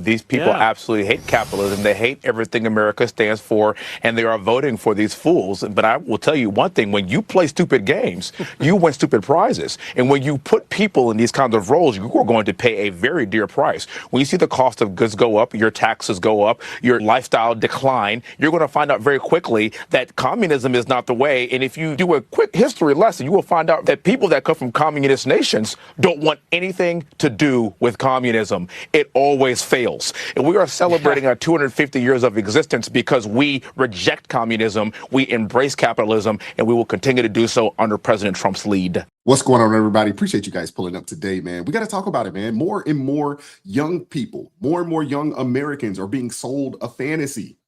These people absolutely hate capitalism. They hate everything America stands for, and they are voting for these fools. But I will tell you one thing. When you play stupid games, you win stupid prizes. And when you put people in these kinds of roles, you are going to pay a very dear price. When you see the cost of goods go up, your taxes go up, your lifestyle decline, you're going to find out very quickly that communism is not the way. And if you do a quick history lesson, you will find out that people that come from communist nations don't want anything to do with communism. It always fails. And we are celebrating our 250 years of existence because we reject communism, we embrace capitalism, and we will continue to do so under President Trump's lead. What's going on, everybody? Appreciate you guys pulling up today, man. We got to talk about it, man. More and more young people, more and more young Americans are being sold a fantasy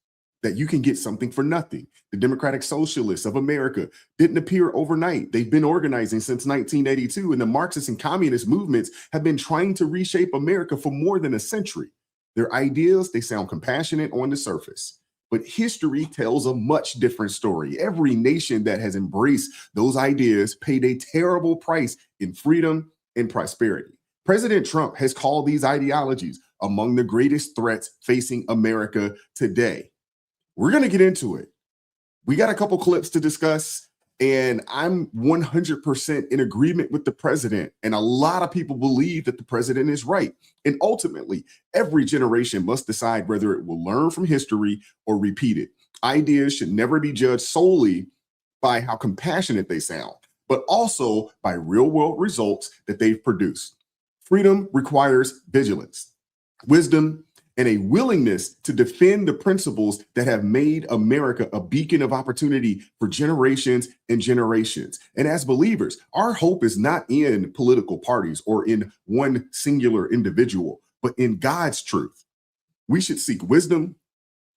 that you can get something for nothing. The Democratic Socialists of America didn't appear overnight. They've been organizing since 1982, and the Marxist and communist movements have been trying to reshape America for more than a century. Their ideas, they sound compassionate on the surface, but history tells a much different story. Every nation that has embraced those ideas paid a terrible price in freedom and prosperity. President Trump has called these ideologies among the greatest threats facing America today. We're going to get into it. We got a couple clips to discuss, and I'm 100% in agreement with the president. And a lot of people believe that the president is right. And ultimately, every generation must decide whether it will learn from history or repeat it. Ideas should never be judged solely by how compassionate they sound, but also by real-world results that they've produced. Freedom requires vigilance, wisdom, and a willingness to defend the principles that have made America a beacon of opportunity for generations and generations. And as believers, our hope is not in political parties or in one singular individual, but in God's truth. We should seek wisdom,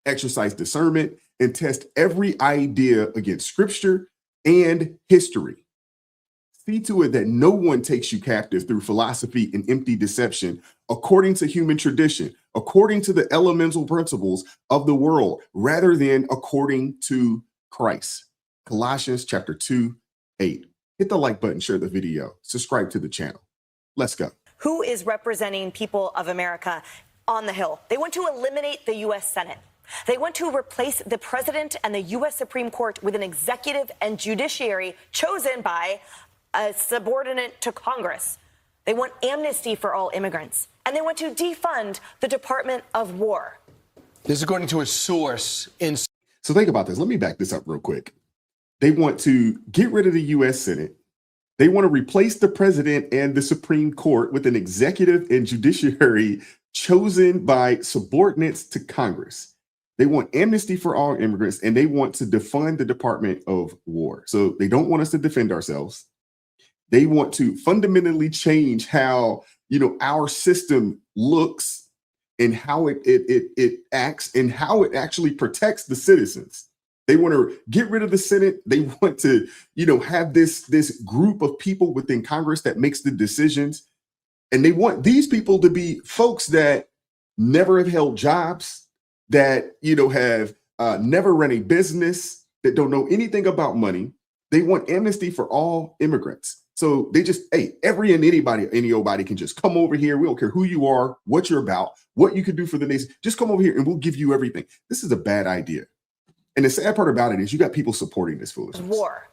exercise discernment, and test every idea against scripture and history. See to it that no one takes you captive through philosophy and empty deception, according to human tradition, according to the elemental principles of the world, rather than according to Christ. Colossians chapter 2:8. Hit the like button, share the video, subscribe to the channel. Let's go. Who is representing people of America on the Hill? They want to eliminate the U.S. Senate. They want to replace the president and the U.S. Supreme Court with an executive and judiciary chosen by a subordinate to Congress. They want amnesty for all immigrants, and they want to defund the Department of War. This is according to a source in... So think about this. Let me back this up real quick. They want to get rid of the U.S. Senate. They want to replace the president and the Supreme Court with an executive and judiciary chosen by subordinates to Congress. They want amnesty for all immigrants, and they want to defund the Department of War. So they don't want us to defend ourselves. They want to fundamentally change how, our system looks and how it acts and how it actually protects the citizens. They want to get rid of the Senate. They want to, have this group of people within Congress that makes the decisions. And they want these people to be folks that never have held jobs, that, have never run a business, that don't know anything about money. They want amnesty for all immigrants. So they just, anybody can just come over here. We don't care who you are, what you're about, what you could do for the nation. Just come over here and we'll give you everything. This is a bad idea. And the sad part about it is you got people supporting this foolishness. War.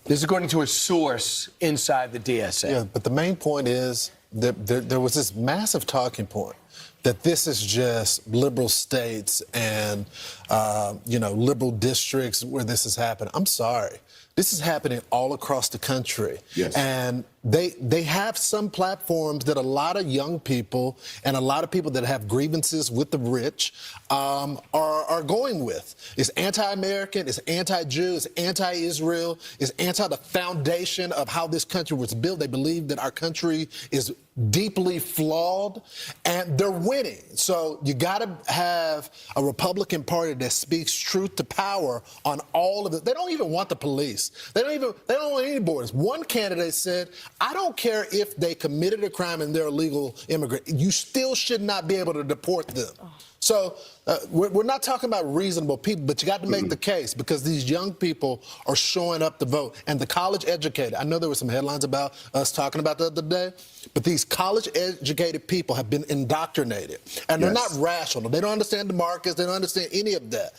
This is according to a source inside the DSA. Yeah, but the main point is that there was this massive talking point that this is just liberal states and, liberal districts where this is happening. I'm sorry. This is happening all across the country. Yes. And they have some platforms that a lot of young people and a lot of people that have grievances with the rich are going with. It's anti-American, it's anti-Jew, it's anti-Israel, it's anti the foundation of how this country was built. They believe that our country is deeply flawed, and they're winning. So you got to have a Republican Party that speaks truth to power on all of it. They don't even want the police. borders. They don't want any borders. One candidate said, I don't care if they committed a crime and they're a legal immigrant. You still should not be able to deport them. So we're not talking about reasonable people, but you got to make the case because these young people are showing up to vote. And the college educated, I know there were some headlines about us talking about the other day, but these college educated people have been indoctrinated. And they're not rational. They don't understand the markets. They don't understand any of that.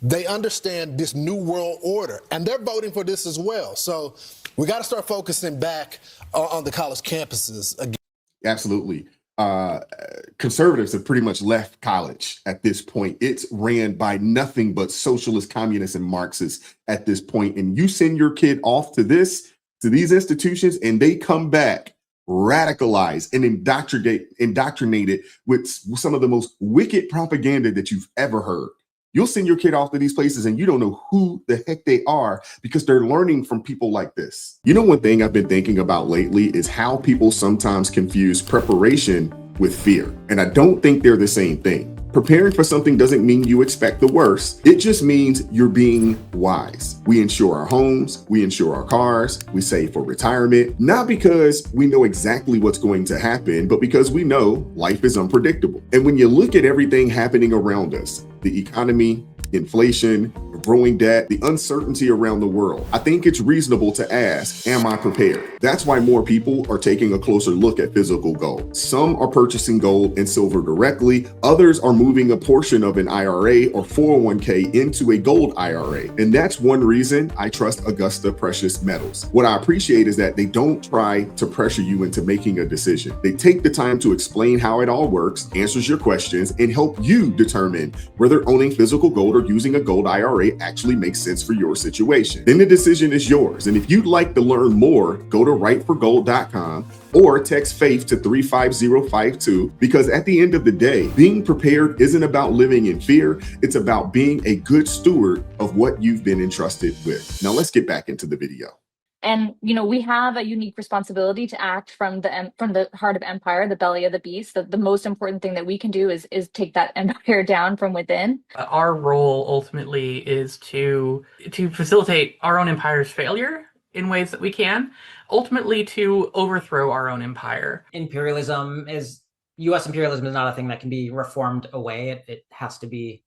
They understand this new world order, and they're voting for this as well. So we got to start focusing back on the college campuses again. Absolutely. Conservatives have pretty much left college at this point. It's ran by nothing but socialists, communists, and Marxists at this point. And you send your kid off to these institutions, and they come back radicalized and indoctrinated with some of the most wicked propaganda that you've ever heard. You'll send your kid off to these places and you don't know who the heck they are because they're learning from people like this. You know, one thing I've been thinking about lately is how people sometimes confuse preparation with fear. And I don't think they're the same thing. Preparing for something doesn't mean you expect the worst. It just means you're being wise. We insure our homes, we insure our cars, we save for retirement, not because we know exactly what's going to happen, but because we know life is unpredictable. And when you look at everything happening around us, the economy, inflation, growing debt, the uncertainty around the world, I think it's reasonable to ask, am I prepared? That's why more people are taking a closer look at physical gold. Some are purchasing gold and silver directly. Others are moving a portion of an IRA or 401k into a gold IRA. And that's one reason I trust Augusta Precious Metals. What I appreciate is that they don't try to pressure you into making a decision. They take the time to explain how it all works, answers your questions, and help you determine whether owning physical gold or using a gold IRA actually makes sense for your situation. Then the decision is yours. And if you'd like to learn more, go to writeforgold.com or text FAITH to 35052, because at the end of the day, being prepared isn't about living in fear. It's about being a good steward of what you've been entrusted with. Now let's get back into the video. And, you know, we have a unique responsibility to act from the heart of empire, the belly of the beast. The most important thing that we can do is take that empire down from within. Our role ultimately is to facilitate our own empire's failure in ways that we can, ultimately to overthrow our own empire. U.S. imperialism is not a thing that can be reformed away. It has to be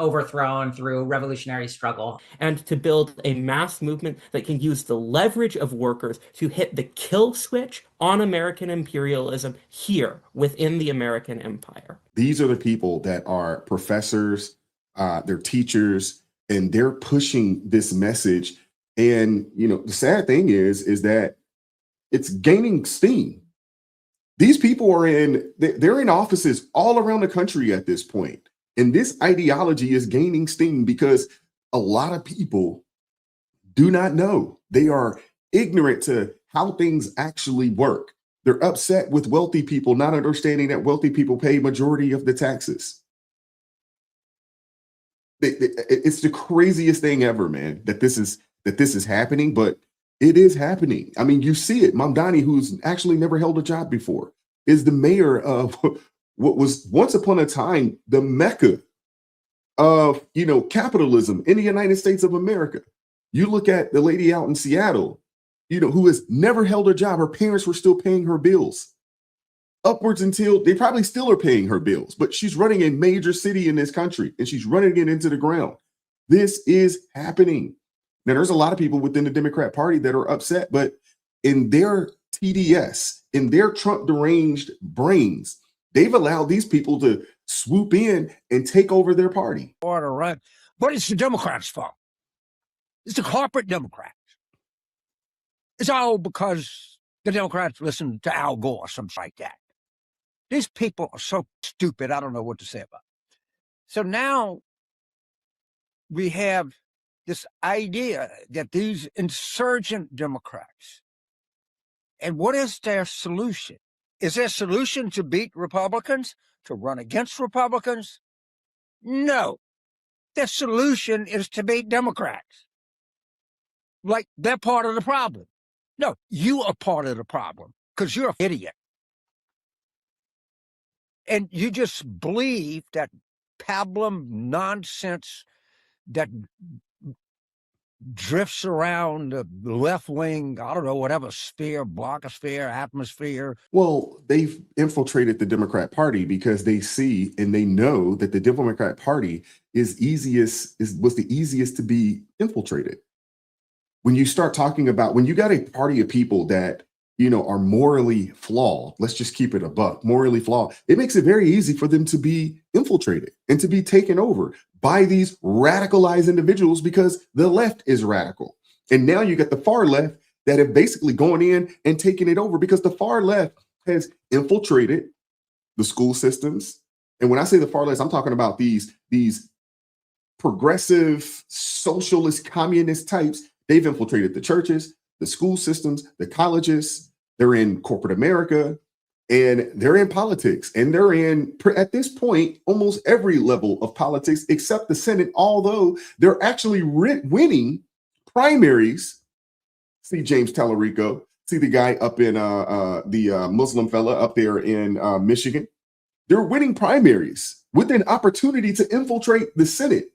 overthrown through revolutionary struggle. And to build a mass movement that can use the leverage of workers to hit the kill switch on American imperialism here within the American empire. These are the people that are professors, they're teachers, and they're pushing this message. And, you know, the sad thing is that it's gaining steam. These people they're in offices all around the country at this point. And this ideology is gaining steam because a lot of people do not know. They are ignorant to how things actually work. They're upset with wealthy people, not understanding that wealthy people pay majority of the taxes. It's the craziest thing ever, man, that this is happening, but it is happening. I mean, you see it. Mamdani, who's actually never held a job before, is the mayor of what was once upon a time the mecca of, you know, capitalism in the United States of America. You look at the lady out in Seattle, you know, who has never held a job. Her parents were still paying her bills upwards until they probably still are paying her bills, but she's running a major city in this country and she's running it into the ground. This is happening. Now, there's a lot of people within the Democrat Party that are upset, but in their TDS, in their Trump deranged brains, they've allowed these people to swoop in and take over their party. Order, right? But it's the Democrats' fault. It's the corporate Democrats. It's all because the Democrats listen to Al Gore or something like that. These people are so stupid, I don't know what to say about it. So now we have this idea that these insurgent Democrats, and what is their solution? Is their solution to beat Republicans, to run against Republicans? No. Their solution is to beat Democrats. Like they're part of the problem. No, you are part of the problem because you're an idiot. And you just believe that pablum nonsense that drifts around the left wing, I don't know, whatever sphere, blogosphere, atmosphere. Well, they've infiltrated the Democrat Party because they see and they know that the Democrat Party was the easiest to be infiltrated. When you start talking about, when you got a party of people that, are morally flawed, let's just keep it a buck, morally flawed, it makes it very easy for them to be infiltrated and to be taken over by these radicalized individuals because the left is radical. And now you got the far left that have basically gone in and taken it over because the far left has infiltrated the school systems. And when I say the far left, I'm talking about these progressive, socialist, communist types. They've infiltrated the churches, the school systems, the colleges. They're in corporate America, and they're in politics. And they're in, at this point, almost every level of politics except the Senate, although they're actually winning primaries. See James Tallarico, see the guy up in the Muslim fella up there in Michigan. They're winning primaries with an opportunity to infiltrate the Senate.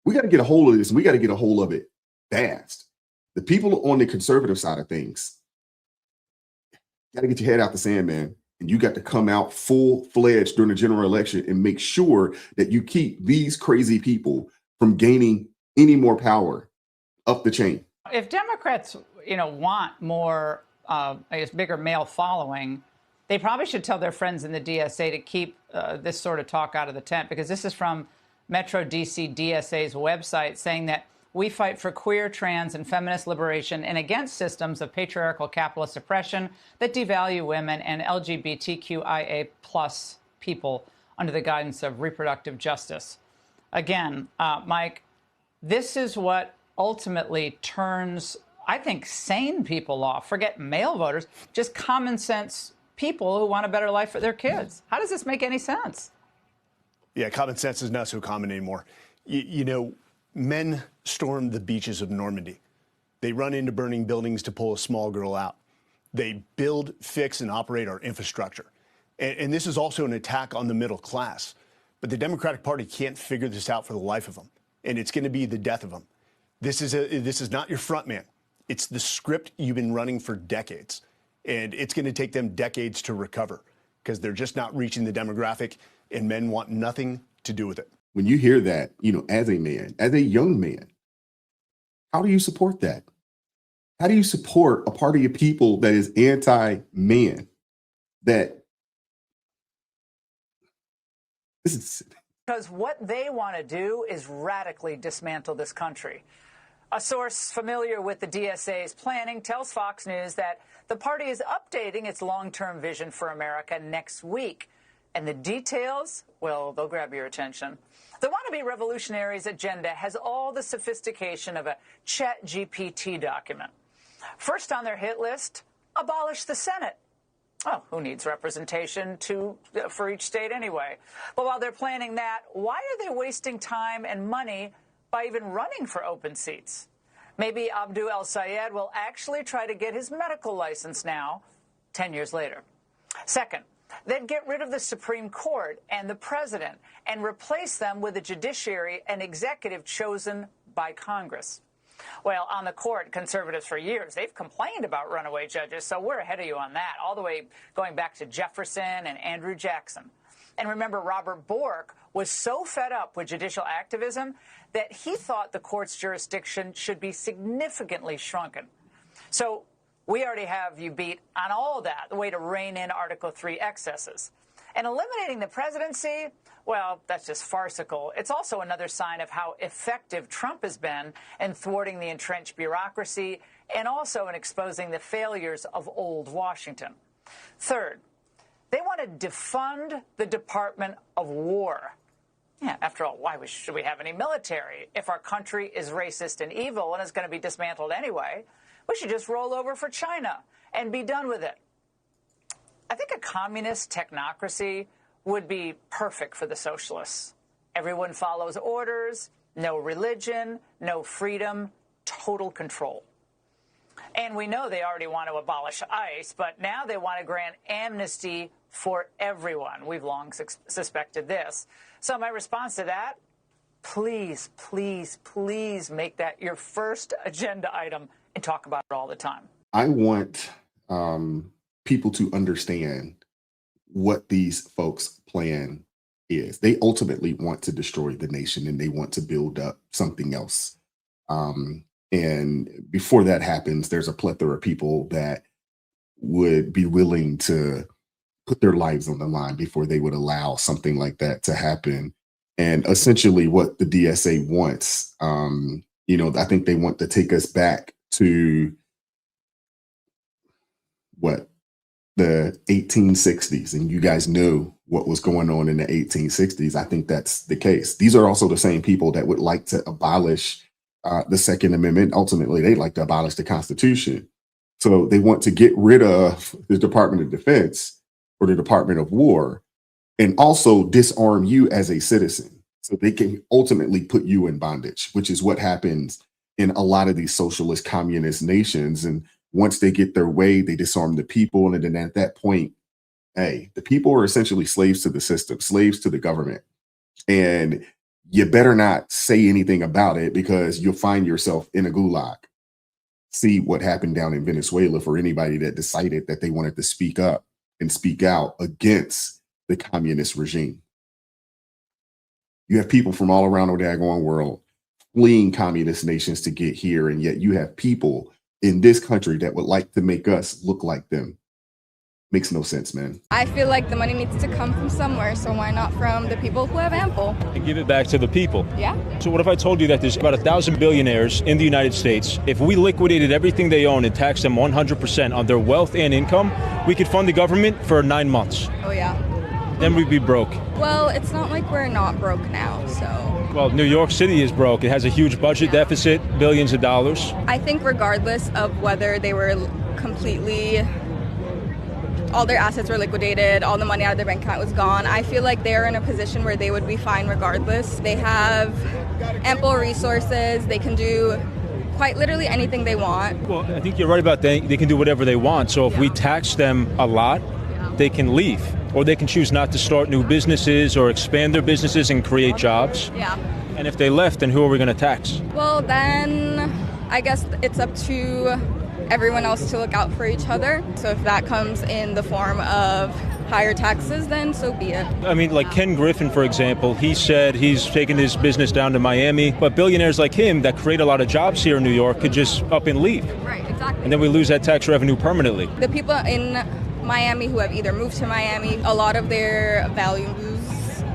We got to get a hold of this, and we got to get a hold of it fast. The people on the conservative side of things, got to get your head out the sand, man. And you got to come out full-fledged during the general election and make sure that you keep these crazy people from gaining any more power up the chain. If Democrats, want more, bigger male following, they probably should tell their friends in the DSA to keep this sort of talk out of the tent, because this is from Metro DC DSA's website saying that we fight for queer, trans, and feminist liberation and against systems of patriarchal capitalist oppression that devalue women and LGBTQIA plus people under the guidance of reproductive justice. Again, Mike, this is what ultimately turns, I think, sane people off. Forget male voters, just common sense people who want a better life for their kids. How does this make any sense? Yeah, common sense is not so common anymore. Men storm the beaches of Normandy. They run into burning buildings to pull a small girl out. They build, fix, and operate our infrastructure. And this is also an attack on the middle class. But the Democratic Party can't figure this out for the life of them. And it's going to be the death of them. This is not your front man. It's the script you've been running for decades. And it's going to take them decades to recover because they're just not reaching the demographic, and men want nothing to do with it. When you hear that, as a man, as a young man, how do you support that? How do you support a party of people that is anti-man? Because what they want to do is radically dismantle this country. A source familiar with the DSA's planning tells Fox News that the party is updating its long-term vision for America next week. And the details, well, they'll grab your attention. The wannabe revolutionaries' agenda has all the sophistication of a ChatGPT document. First on their hit list, abolish the Senate. Oh, who needs representation for each state anyway? But while they're planning that, why are they wasting time and money by even running for open seats? Maybe Abdu El-Sayed will actually try to get his medical license now, 10 years later. Second, they'd get rid of the Supreme Court and the president and replace them with a judiciary and executive chosen by Congress. Well, on the court, conservatives for years, they've complained about runaway judges, so we're ahead of you on that, all the way going back to Jefferson and Andrew Jackson. And remember, Robert Bork was so fed up with judicial activism that he thought the court's jurisdiction should be significantly shrunken. So we already have you beat on all that, the way to rein in Article 3 excesses. And eliminating the presidency, well, that's just farcical. It's also another sign of how effective Trump has been in thwarting the entrenched bureaucracy and also in exposing the failures of old Washington. Third, they want to defund the Department of War. Yeah, after all, why should we have any military? If our country is racist and evil and is going to be dismantled anyway, we should just roll over for China and be done with it. I think a communist technocracy would be perfect for the socialists. Everyone follows orders, no religion, no freedom, total control. And we know they already want to abolish ICE, but now they want to grant amnesty for everyone. We've long suspected this. So my response to that, please, please, please make that your first agenda item and talk about it all the time. I want people to understand what these folks' plan is. They ultimately want to destroy the nation and they want to build up something else. And before that happens, there's a plethora of people that would be willing to put their lives on the line before they would allow something like that to happen. And essentially what the DSA wants, I think they want to take us back to the 1860s. And you guys know what was going on in the 1860s. I think that's the case. These are also the same people that would like to abolish the Second Amendment. Ultimately, they'd like to abolish the Constitution. So they want to get rid of the Department of Defense or the Department of War and also disarm you as a citizen. So they can ultimately put you in bondage, which is what happens in a lot of these socialist communist nations. And once they get their way, they disarm the people. And then at that point, hey, the people are essentially slaves to the system, slaves to the government. And you better not say anything about it because you'll find yourself in a gulag. See what happened down in Venezuela for anybody that decided that they wanted to speak up and speak out against the communist regime. You have people from all around the daggone world fleeing communist nations to get here, and yet you have people in this country that would like to make us look like them. Makes no sense, man. I feel like the money needs to come from somewhere, so why not from the people who have ample? And give it back to the people. Yeah. So what if I told you that there's about 1,000 billionaires in the United States? If we liquidated everything they own and taxed them 100% on their wealth and income, we could fund the government for 9 months. Oh, yeah. Then we'd be broke. Well, it's not like we're not broke now, so. Well, New York City is broke. It has a huge budget deficit, billions of dollars. I think regardless of whether they were completely, all their assets were liquidated, all the money out of their bank account was gone, I feel like they're in a position where they would be fine regardless. They have ample resources. They can do quite literally anything they want. Well, I think you're right about that. They can do whatever they want. So if we tax them a lot, they can leave. Or they can choose not to start new businesses or expand their businesses and create jobs. Yeah. And if they left, then who are we going to tax? Well, then I guess it's up to everyone else to look out for each other. So if that comes in the form of higher taxes, then so be it. I mean, like Ken Griffin, for example, he said he's taking his business down to Miami, but billionaires like him that create a lot of jobs here in New York could just up and leave. Right, exactly. And then we lose that tax revenue permanently. The people in Miami who have either moved to Miami, a lot of their values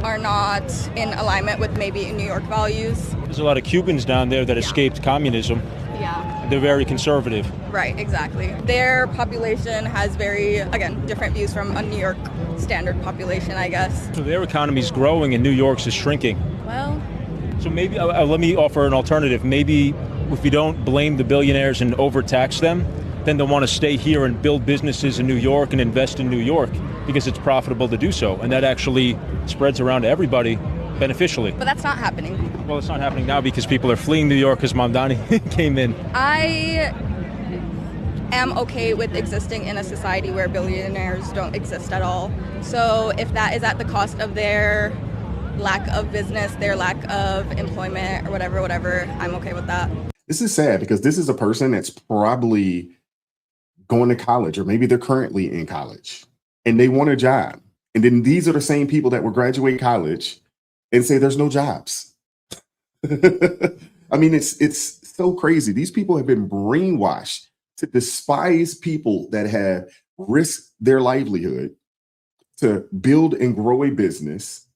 are not in alignment with maybe New York values. There's a lot of Cubans down there that escaped communism. Yeah. They're very conservative. Right, exactly. Their population has very, again, different views from a New York standard population, I guess. So their economy's growing and New York's is shrinking. Well. So maybe, let me offer an alternative. Maybe if we don't blame the billionaires and overtax them, then they'll want to stay here and build businesses in New York and invest in New York because it's profitable to do so. And that actually spreads around to everybody beneficially. But that's not happening. Well, it's not happening now because people are fleeing New York because Mamdani came in. I am okay with existing in a society where billionaires don't exist at all. So if that is at the cost of their lack of business, their lack of employment or whatever, I'm okay with that. This is sad because this is a person that's probably going to college, or maybe they're currently in college and they want a job. And then these are the same people that will graduate college and say there's no jobs. I mean, it's so crazy. These people have been brainwashed to despise people that have risked their livelihood to build and grow a business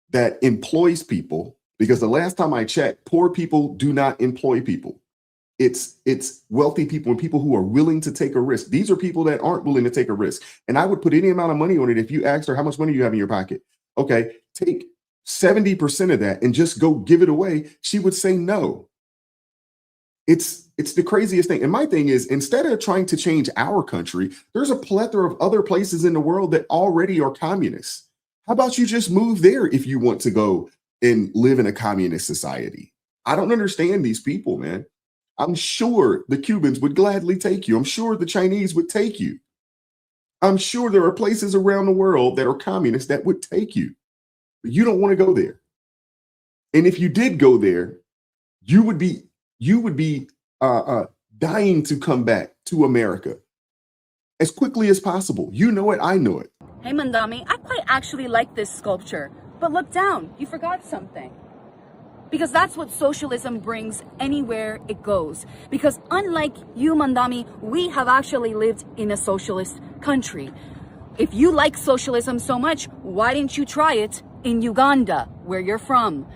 that employs people. Because the last time I checked, poor people do not employ people. It's wealthy people and people who are willing to take a risk. These are people that aren't willing to take a risk. And I would put any amount of money on it if you asked her, how much money do you have in your pocket? Okay, take 70% of that and just go give it away. She would say no. It's the craziest thing. And my thing is, instead of trying to change our country, there's a plethora of other places in the world that already are communists. How about you just move there if you want to go and live in a communist society? I don't understand these people, man. I'm sure the Cubans would gladly take you. I'm sure the Chinese would take you. I'm sure there are places around the world that are communists that would take you. But you don't want to go there. And if you did go there, you would be dying to come back to America as quickly as possible. You know it, I know it. Hey, Mandami, I quite actually like this sculpture. But look down, you forgot something. Because that's what socialism brings anywhere it goes. Because unlike you, Mandami, we have actually lived in a socialist country. If you like socialism so much, why didn't you try it in Uganda, where you're from?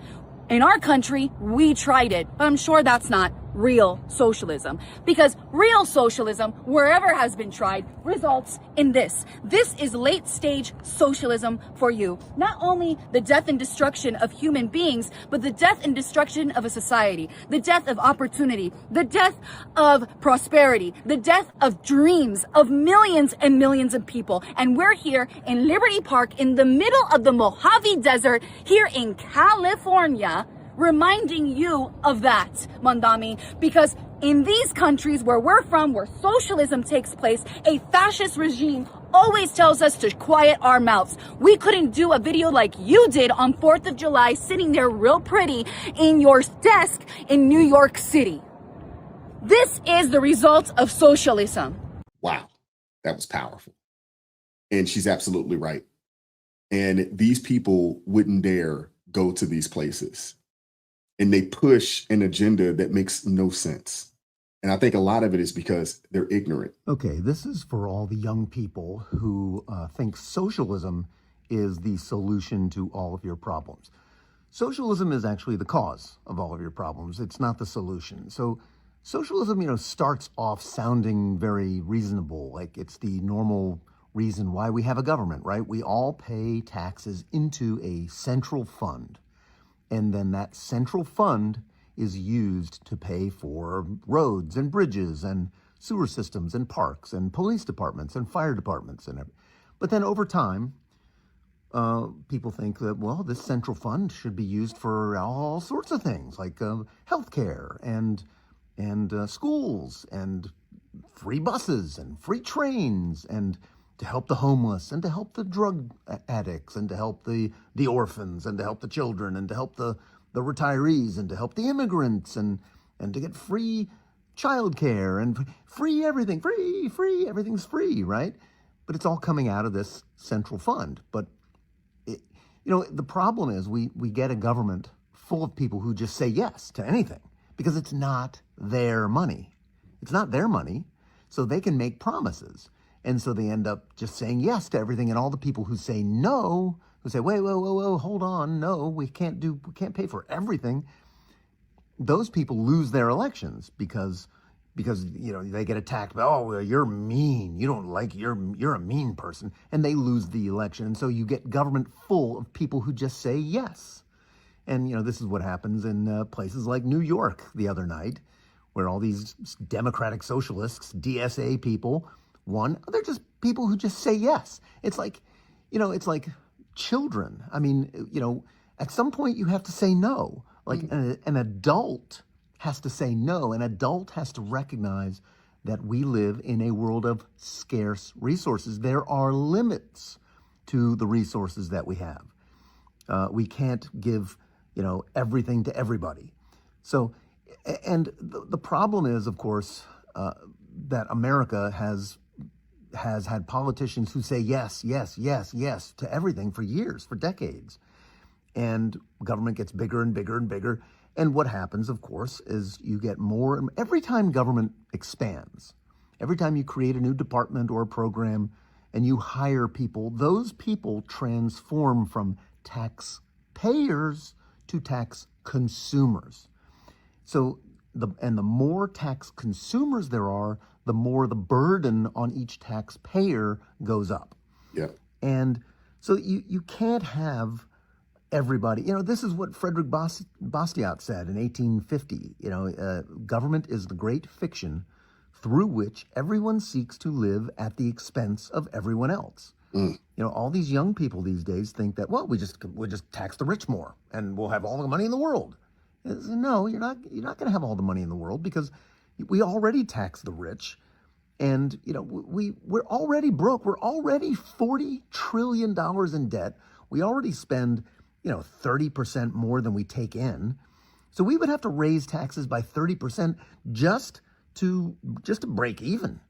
In our country, we tried it, but I'm sure that's not real socialism. Because real socialism, wherever has been tried, results in this. This is late stage socialism for you. Not only the death and destruction of human beings, but the death and destruction of a society, the death of opportunity, the death of prosperity, the death of dreams of millions and millions of people. And we're here in Liberty Park in the middle of the Mojave Desert here in California, reminding you of that, Mandami, because in these countries where we're from, where socialism takes place, a fascist regime always tells us to quiet our mouths. We couldn't do a video like you did on 4th of July, sitting there real pretty in your desk in New York City. This is the result of socialism. Wow, that was powerful. And she's absolutely right. And these people wouldn't dare go to these places. And they push an agenda that makes no sense. And I think a lot of it is because they're ignorant. Okay, this is for all the young people who think socialism is the solution to all of your problems. Socialism is actually the cause of all of your problems. It's not the solution. So socialism, starts off sounding very reasonable, like it's the normal reason why we have a government, right? We all pay taxes into a central fund. And then that central fund is used to pay for roads and bridges and sewer systems and parks and police departments and fire departments and everything. But then over time, people think that, well, this central fund should be used for all sorts of things like healthcare and schools and free buses and free trains and to help the homeless and to help the drug addicts and to help the orphans and to help the children and to help the retirees and to help the immigrants and to get free childcare and free everything, free, everything's free, right? But it's all coming out of this central fund. But, the problem is we get a government full of people who just say yes to anything because it's not their money. It's not their money, so they can make promises. And so they end up just saying yes to everything. And all the people who say no, who say, wait, whoa, hold on. No, we can't pay for everything. Those people lose their elections because they get attacked by, oh, well, you're mean. You don't like, you're a mean person. And they lose the election. And so you get government full of people who just say yes. And, this is what happens in places like New York the other night, where all these democratic socialists, DSA people, they're just people who just say yes. It's like, it's like children. I mean, at some point you have to say no. Like an adult has to say no. An adult has to recognize that we live in a world of scarce resources. There are limits to the resources that we have. We can't give, everything to everybody. So, and the problem is, of course, that America has had politicians who say yes to everything for years, for decades. And government gets bigger and bigger and bigger. And what happens, of course, is you get more. Every time government expands, every time you create a new department or a program and you hire people, those people transform from taxpayers to tax consumers. So the more tax consumers there are, the more the burden on each taxpayer goes up. Yeah. And so you can't have everybody, this is what Frederick Bastiat said in 1850, government is the great fiction through which everyone seeks to live at the expense of everyone else. All these young people these days think that, well, we'll just tax the rich more and we'll have all the money in the world. No, you're not going to have all the money in the world because we already tax the rich, and we're already broke. We're already $40 trillion in debt. We already spend 30% more than we take in. So we would have to raise taxes by 30% just to break even.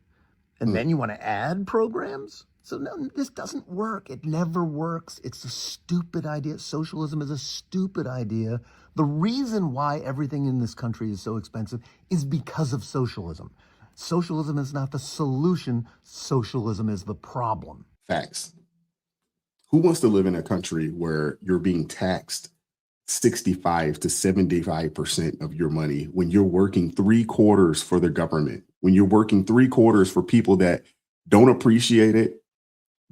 And then you want to add programs? So no, this doesn't work. It never works. It's a stupid idea. Socialism is a stupid idea. The reason why everything in this country is so expensive is because of socialism. Socialism is not the solution. Socialism is the problem. Facts. Who wants to live in a country where you're being taxed 65 to 75% of your money when you're working 3/4 for the government, when you're working 3/4 for people that don't appreciate it,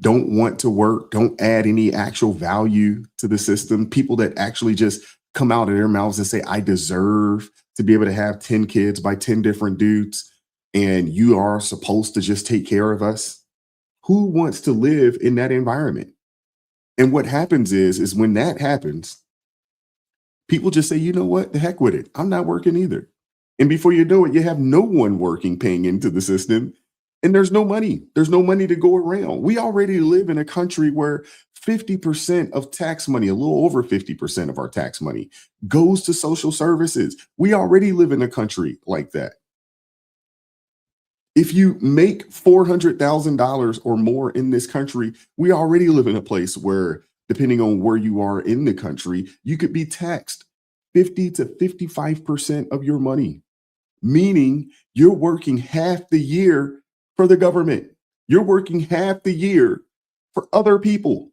don't want to work, don't add any actual value to the system, people that actually just come out of their mouths and say, I deserve to be able to have 10 kids by 10 different dudes, and you are supposed to just take care of us? Who wants to live in that environment? And what happens is when that happens, people just say, you know what, the heck with it. I'm not working either. And before you know it, you have no one working, paying into the system, and there's no money. There's no money to go around. We already live in a country where 50% of tax money, a little over 50% of our tax money, goes to social services. We already live in a country like that. If you make $400,000 or more in this country, we already live in a place where, depending on where you are in the country, you could be taxed 50 to 55% of your money, meaning you're working half the year for the government. You're working half the year for other people.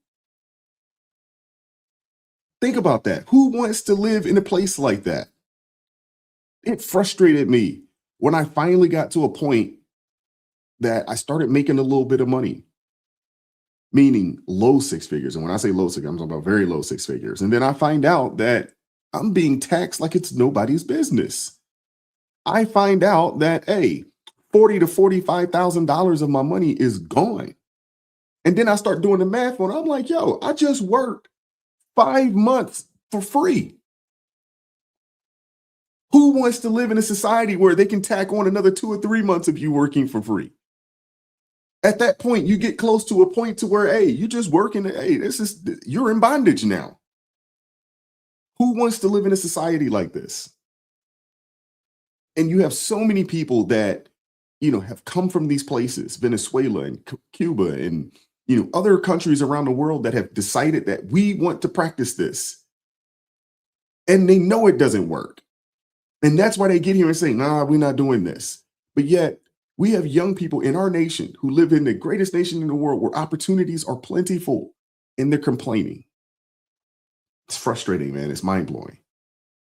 Think about that. Who wants to live in a place like that? It frustrated me when I finally got to a point that I started making a little bit of money, meaning low six figures. And when I say low six, I'm talking about very low six figures. And then I find out that I'm being taxed like it's nobody's business. I find out that, hey, $40,000 to $45,000 of my money is gone. And then I start doing the math on it. I'm like, yo, I just worked 5 months for free. Who wants to live in a society where they can tack on another 2 or 3 months of you working for free? At that point, you get close to a point to where, hey, you're just working. Hey, you're in bondage now. Who wants to live in a society like this? And you have so many people that, have come from these places, Venezuela and Cuba and, other countries around the world that have decided that we want to practice this. And they know it doesn't work. And that's why they get here and say, nah, we're not doing this. But yet we have young people in our nation who live in the greatest nation in the world where opportunities are plentiful, and they're complaining. It's frustrating, man. It's mind-blowing.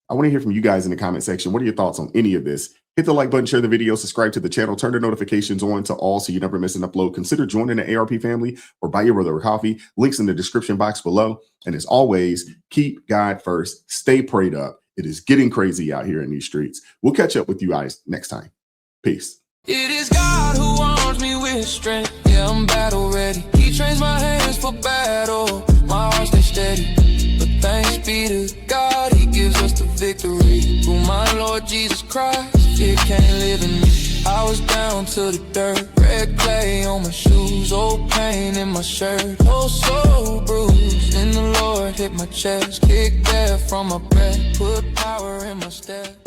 I want to hear from you guys in the comment section. What are your thoughts on any of this? Hit the like button, share the video, subscribe to the channel, turn the notifications on to all so you never miss an upload. Consider joining the ARP family or buy your brother a coffee. Links in the description box below. And as always, keep God first. Stay prayed up. It is getting crazy out here in these streets. We'll catch up with you guys next time. Peace. It is God who arms me with strength. Yeah, I'm battle ready. He trains my hands for battle. My heart stays steady. But thanks be to God, he gives us the victory. Through my Lord Jesus Christ, fear can't live in me. I was down to the dirt, red clay on my shoes, old pain in my shirt, oh so bruised. In the Lord hit my chest, kicked air from my breath, put power in my step.